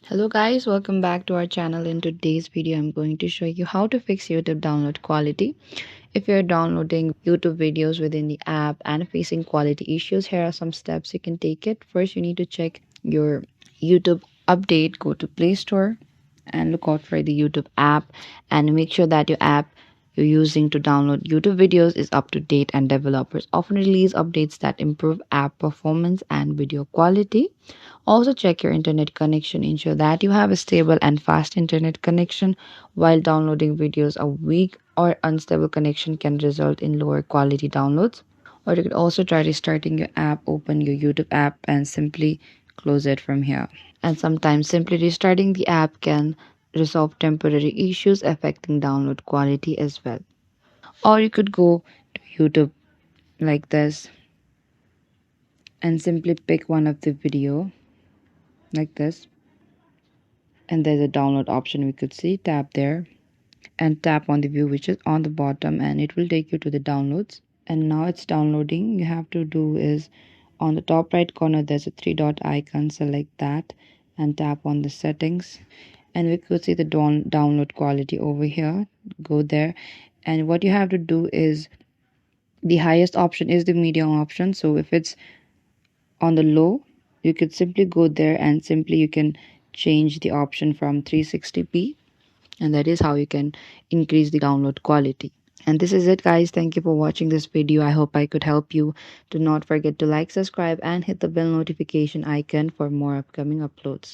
Hello guys, welcome back to our channel. In today's video I'm going to show you how to fix YouTube download quality. If you're downloading YouTube videos within the app and facing quality issues, here are some steps you can take it. First, you need to check your YouTube update. Go to Play Store and look out for the YouTube app and make sure that your app you're using to download YouTube videos is up to date, and developers often release updates that improve app performance and video quality. Also, check your internet connection. Ensure that you have a stable and fast internet connection. While downloading videos, a weak or unstable connection can result in lower quality downloads. Or you could also try restarting your app, open your YouTube app, and simply close it from here. And sometimes simply restarting the app can resolve temporary issues affecting download quality as well. Or you could go to YouTube like this and simply pick one of the video like this, and there's a download option we could see. Tap there and tap on the view which is on the bottom, and it will take you to the downloads. And now it's downloading. You have to do is on the top right corner there's a three dot icon. Select that and tap on the settings, and we could see the download quality over here. Go there, and what you have to do is the highest option is the medium option. So if it's on the low, you could simply go there and simply you can change the option from 360p, and that is how you can increase the download quality. And this is it guys, thank you for watching this video. I hope I could help you. Do not forget to like, subscribe, and hit the bell notification icon for more upcoming uploads.